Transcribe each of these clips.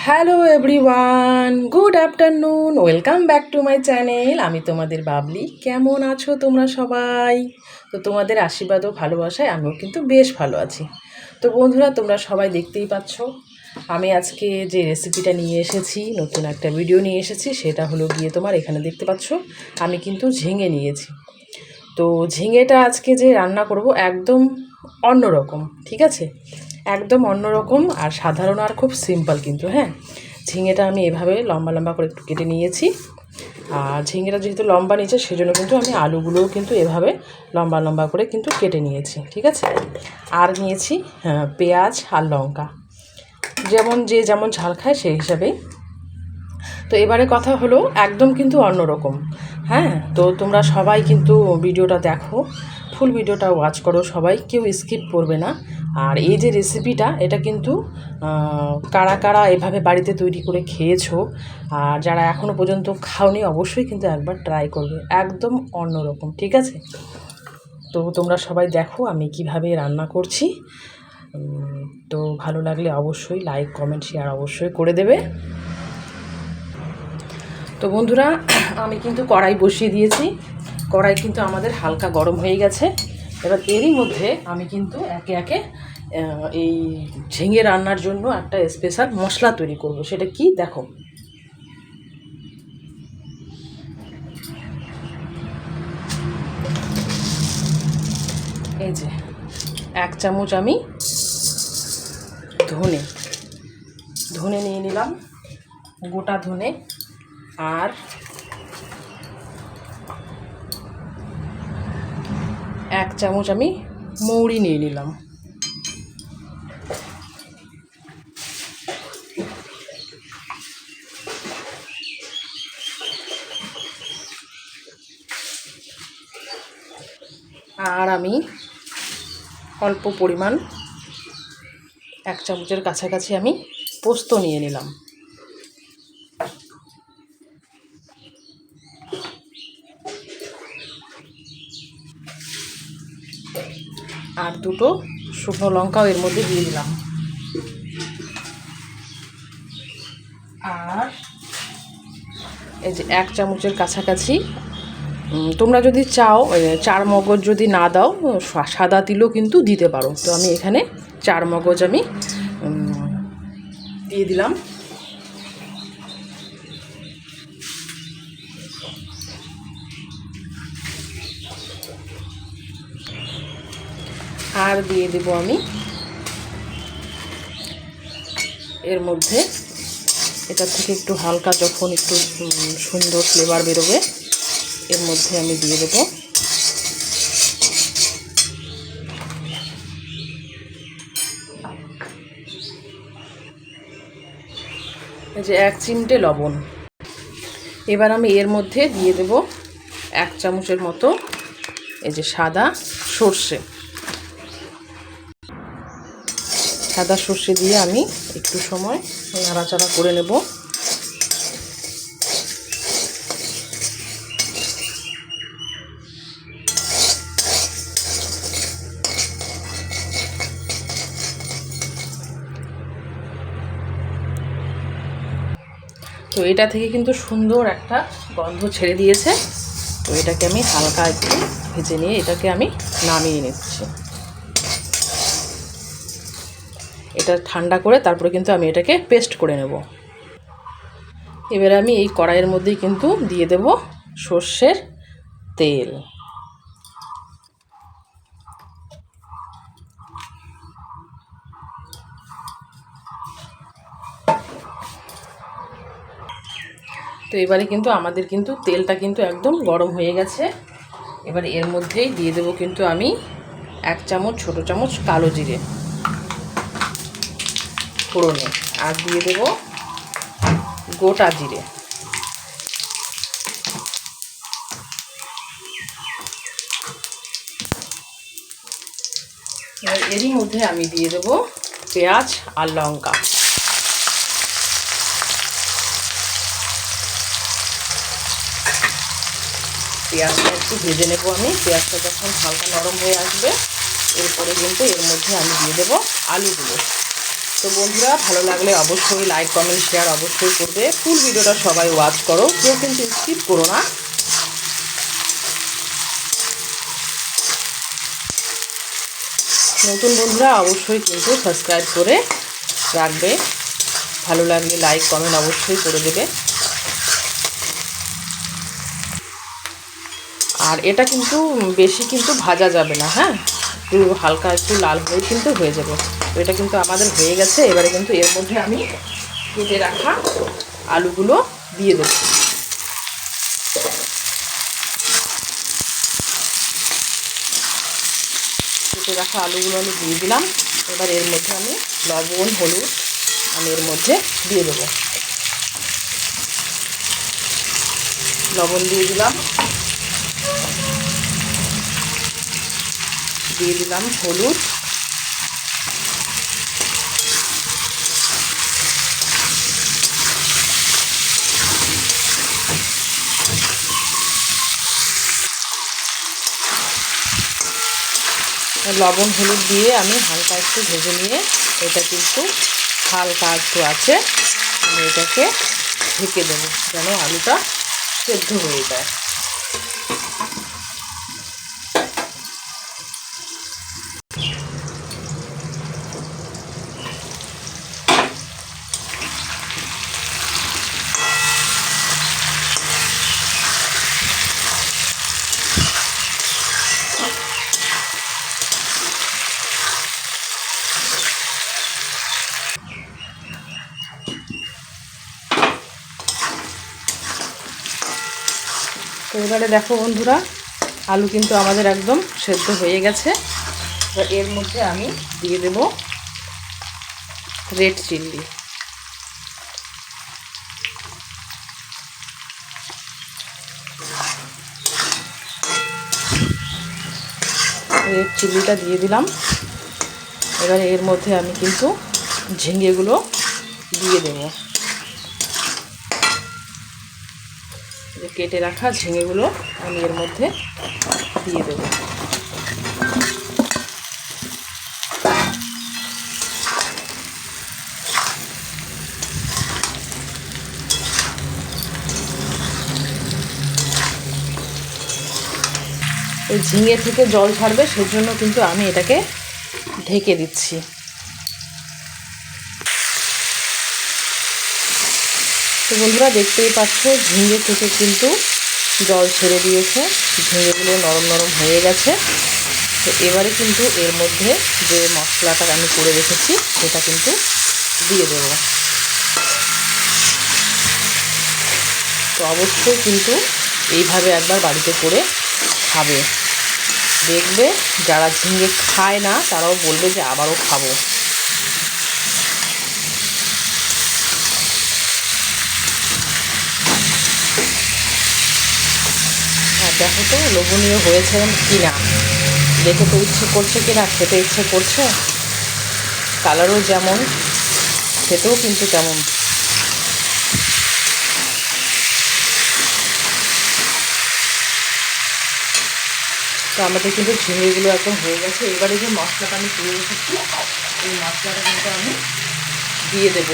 Hello everyone, good afternoon, welcome back to my channel. আমি তোমাদের বাবলি। কেমন আছো তোমরা সবাই? তো তোমাদের আশীর্বাদ ও ভালোবাসায় আমিও কিন্তু বেশ ভালো আছি। তো বন্ধুরা, তোমরা সবাই দেখতেই পাচ্ছ আমি আজকে যে রেসিপিটা নিয়ে এসেছি, নতুন একটা ভিডিও নিয়ে এসেছি, সেটা হলো গিয়ে তোমার এখানে দেখতে পাচ্ছ আমি কিন্তু ঝিঙে নিয়েছি। তো ঝিঙেটা আজকে যে রান্না করব একদম অন্যরকম, ঠিক আছে? একদম অন্যরকম আর সাধারণ আর খুব সিম্পল কিন্তু। হ্যাঁ, ঝিঙেটা আমি এভাবে লম্বা লম্বা করে একটু কেটে নিয়েছি। আর ঝিঙেটা যেহেতু লম্বা নিয়েছে সেজন্য কিন্তু আমি আলুগুলোও কিন্তু এভাবে লম্বা লম্বা করে কিন্তু কেটে নিয়েছি, ঠিক আছে? আর নিয়েছি পেঁয়াজ আর লঙ্কা, যেমন যে যেমন ঝাল খায় সেই হিসাবেই। তো এবারে কথা হলো একদম কিন্তু অন্যরকম। হ্যাঁ, তো তোমরা সবাই কিন্তু ভিডিওটা দেখো, ফুল ভিডিওটা ওয়াচ করো, সবাই কেউ স্কিপ করবে না। আর এই যে রেসিপিটা, এটা কিন্তু কারা কারা এভাবে বাড়িতে তৈরি করে খেয়েছো, আর যারা এখনও পর্যন্ত খাওনি অবশ্যই কিন্তু একবার ট্রাই করবে, একদম অন্যরকম, ঠিক আছে? তো তোমরা সবাই দেখো আমি কিভাবে রান্না করছি। তো ভালো লাগলে অবশ্যই লাইক কমেন্ট শেয়ার অবশ্যই করে দেবে। তো বন্ধুরা, আমি কিন্তু কড়াই বসিয়ে দিয়েছি। কড়াই কিন্তু আমাদের হালকা গরম হয়ে গেছে। এবার এরই মধ্যে আমি কিন্তু একে একে এই ঝিঙে রান্নার জন্য একটা স্পেশাল মশলা তৈরি করব। সেটা কি দেখো। এই যে 1 চামচ আমি ধনে ধনে নিয়ে নিলাম, গোটা ধনে। আর 1 চামচ আমি মৌরি নিয়ে নিলাম। আর আমি অল্প পরিমাণ 1 চামচের কাছাকাছি আমি পোস্ত নিয়ে নিলাম। আর 2টো শুকনো লঙ্কাও এর মধ্যে দিয়ে দিলাম। আর এই যে 1 চামচের কাছাকাছি, তোমরা যদি চাও 4 মগজ যদি না দাও, সাদা তিলও কিন্তু দিতে পারো। তো আমি এখানে 4 মগজ আমি দিয়ে দিলাম। আর দিয়ে দেব আমি এর মধ্যে, এটা থেকে একটু হালকা যখন একটু সুন্দর ফ্লেভার বেরোবে, এর মধ্যে আমি দিয়ে দেবো এই যে 1 চিমটে লবণ। এবার আমি এর মধ্যে দিয়ে দেব 1 চামচের মতো এই যে সাদা সর্ষে দিয়ে আমি একটু সময় নাড়াচাড়া করে নেব। তো এটা থেকে কিন্তু সুন্দর একটা গন্ধ ছেড়ে দিয়েছে। তো এটাকে আমি হালকা একটু ভেজে নিয়ে এটাকে আমি নামিয়ে নিচ্ছি। এটা ঠান্ডা করে তারপরে কিন্তু আমি এটাকে পেস্ট করে নেব। এবারে আমি এই কড়াইয়ের মধ্যেই কিন্তু দিয়ে দেব সর্ষের তেল। তো এবারে কিন্তু আমাদের কিন্তু তেলটা কিন্তু একদম গরম হয়ে গেছে। এবারে এর মধ্যেই দিয়ে দেব কিন্তু আমি 1 চামচ ছোটো চামচ কালো জিরে ফোড়নে। আর দিয়ে দেব গোটা জিরে। এবার এরই মধ্যে আমি দিয়ে দেব পেঁয়াজ আর লঙ্কা। পেঁয়াজটা একটু ভেজে নেব আমি। পেঁয়াজটা যখন হালকা নরম হয়ে আসবে, এরপরে কিন্তু এর মধ্যে আমি দিয়ে দেব আলুগুলো। তো বন্ধুরা, ভালো লাগলে অবশ্যই লাইক কমেন্ট শেয়ার অবশ্যই করবে। ফুল ভিডিওটা সবাই ওয়াচ করো, কেউ কিন্তু স্কিপ করো না। নতুন বন্ধুরা অবশ্যই কিন্তু সাবস্ক্রাইব করে রাখবে, ভালো লাগলে লাইক কমেন্ট অবশ্যই করে দেবে। আর এটা কিন্তু বেশি কিন্তু ভাজা যাবে না, হ্যাঁ, একটু হালকা একটু লাল হয়ে কিন্তু হয়ে যাবে। তো এটা কিন্তু আমাদের হয়ে গেছে। এবারে কিন্তু এর মধ্যে আমি কেটে রাখা আলুগুলো দিয়ে দেব। কেটে রাখা আলুগুলো আমি দিয়ে দিলাম। এবার এর মধ্যে আমি লবণ হলুদ আমি এর মধ্যে দিয়ে দেবো। লবণ দিয়ে দিলাম, দিয়ে দিলাম হলুদ, লবণ হলুদ দিয়ে আমি হালকা একটু ভেজে নিয়ে এটা কিন্তু হালকা একটু আছে আমি এটাকে ঢেকে দেবো যেন আলুটা সেদ্ধ হয়ে যায়। তো এবারে দেখো বন্ধুরা, আলু কিন্তু আমাদের একদম সেদ্ধ হয়ে গেছে। এর মধ্যে আমি দিয়ে দেব রেড চিলি। রেড চিলিটা দিয়ে দিলাম। এবারে এর মধ্যে আমি কিন্তু ঝিঙেগুলো দিয়ে দেব। কেটে রাখা ঝিঙেগুলো আমি এর মধ্যে দিয়ে দেব। এই ঝিঙে থেকে জল ছাড়বে, সেজন্য কিন্তু আমি এটাকে ঢেকে দিচ্ছি। তো বন্ধুরা, দেখতেই পাচ্ছ ঝিঙে থেকে কিন্তু জল ছেড়ে দিয়েছে, ঝিঙেগুলো নরম নরম হয়ে গেছে। তো এবারে কিন্তু এর মধ্যে যে মশলাটা আমি করে রেখেছি সেটা কিন্তু দিয়ে দেব। তো অবশ্যই কিন্তু এইভাবে একবার বাড়িতে করে খাবে, দেখবে যারা ঝিঙে খায় না তারাও বলবে যে আবারও খাবো। আর দেখো তো লোভনীয় হয়েছে কি না, দেখে তো ইচ্ছে করছে কি না, খেতে ইচ্ছে করছে। কালারও যেমন, খেতেও কিন্তু তেমন। তো আমাদের কিন্তু ঝিঙেগুলো একদম হয়ে গেছে। এবারে যে মশলাটা আমি করে রেখেছি এই মশলাটা কিন্তু আমি দিয়ে দেব।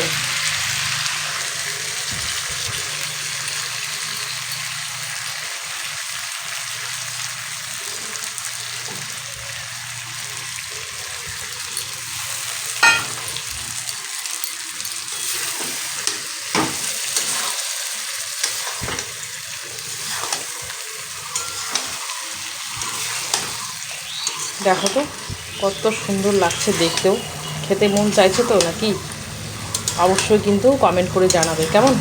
দেখো তো কত সুন্দর লাগছে দেখতেও, খেতে মন চাইছে তো নাকি? অবশ্যই কিন্তু কমেন্ট করে জানাবে কেমন।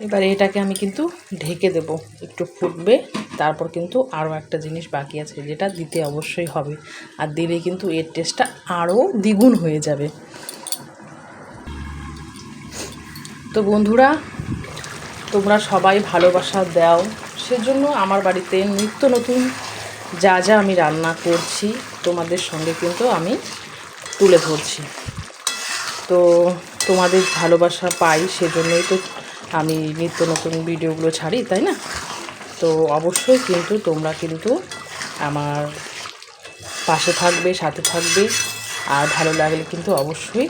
এবার এটাকে আমি কিন্তু ঢেকে দেব, একটু ফুটবে। তারপর কিন্তু আরও একটা জিনিস বাকি আছে যেটা দিতে অবশ্যই হবে, আর দিলে কিন্তু এর টেস্টটা আরও দ্বিগুণ হয়ে যাবে। তো বন্ধুরা, তোমরা সবাই ভালোবাসা দাও, সেজন্য আমার বাড়িতে নিত্য নতুন যা যা আমি রান্না করছি তোমাদের সঙ্গে কিন্তু আমি তুলে ধরছি। তো তোমাদের ভালোবাসা পাই, সেজন্যই তো আমি নিত্য নতুন ভিডিওগুলো ছাড়ি, তাই না? তো অবশ্যই কিন্তু তোমরা কিন্তু আমার পাশে থাকবে, সাথে থাকবে। আর ভালো লাগলে কিন্তু অবশ্যই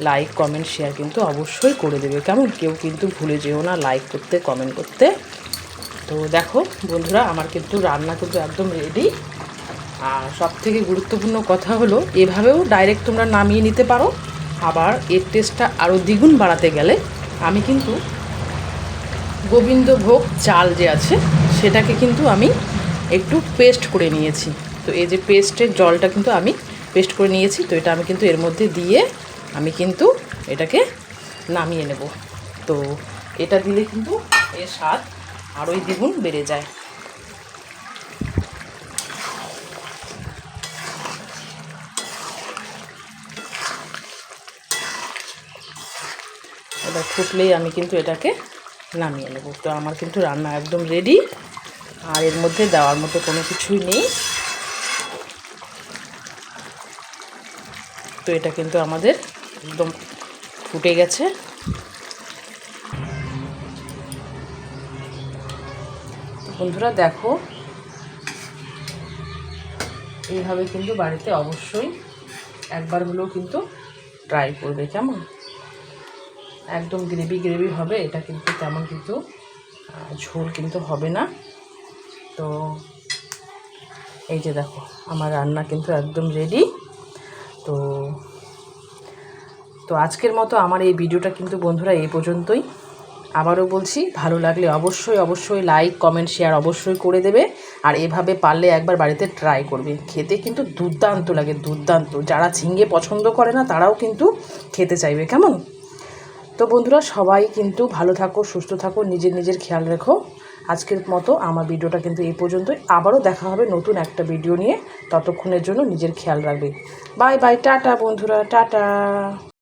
লাইক কমেন্ট শেয়ার কিন্তু অবশ্যই করে দেবে, কেমন? কেউ কিন্তু ভুলে যেও না লাইক করতে, কমেন্ট করতে। তো দেখো বন্ধুরা, আমার কিন্তু রান্না কিন্তু একদম রেডি। আর সবথেকে গুরুত্বপূর্ণ কথা হলো, এভাবেও ডাইরেক্ট তোমরা নামিয়ে নিতে পারো। আবার এর টেস্টটা আরও দ্বিগুণ বাড়াতে গেলে আমি কিন্তু গোবিন্দভোগ চাল যে আছে সেটাকে কিন্তু আমি একটু পেস্ট করে নিয়েছি। তো এই যে পেস্টের জলটা কিন্তু আমি পেস্ট করে নিয়েছি, তো এটা আমি কিন্তু এর মধ্যে দিয়ে আমি কিন্তু এটাকে নামিয়ে নেব। তো এটা দিলে কিন্তু এর স্বাদ আরোই দ্বিগুণ বেড়ে যায়। এবার ফুটলেই আমি কিন্তু এটাকে নামিয়ে নেব। তো আমার কিন্তু রান্না একদম রেডি, আর এর মধ্যে দেওয়ার মতো কোনো কিছুই নেই। তো এটা কিন্তু আমাদের একদম ফুটে গেছে। বন্ধুরা দেখো, এইভাবে কিন্তু বাড়িতে অবশ্যই একবার হলেও কিন্তু ট্রাই করবে, কেমন? একদম গ্রেভি গ্রেভি হবে এটা, কিন্তু তেমন কিন্তু ঝোল কিন্তু হবে না। তো এই যে দেখো, আমার রান্না কিন্তু একদম রেডি। তো তো আজকের মতো আমার এই ভিডিওটা কিন্তু বন্ধুরা এই পর্যন্তই। আবারও বলছি, ভালো লাগলে অবশ্যই অবশ্যই লাইক কমেন্ট শেয়ার অবশ্যই করে দেবে। আর এভাবে পারলে একবার বাড়িতে ট্রাই করবে, খেতে কিন্তু দুর্দান্ত লাগে, দুর্দান্ত। যারা ঝিঙে পছন্দ করে না তারাও কিন্তু খেতে চাইবে, কেমন? তো বন্ধুরা, সবাই কিন্তু ভালো থাকো, সুস্থ থাকো, নিজের নিজের খেয়াল রেখো। আজকের মতো আমার ভিডিওটা কিন্তু এই পর্যন্তই। আবারও দেখা হবে নতুন একটা ভিডিও নিয়ে। ততক্ষণের জন্য নিজের খেয়াল রাখবে। বাই বাই, টাটা বন্ধুরা, টাটা।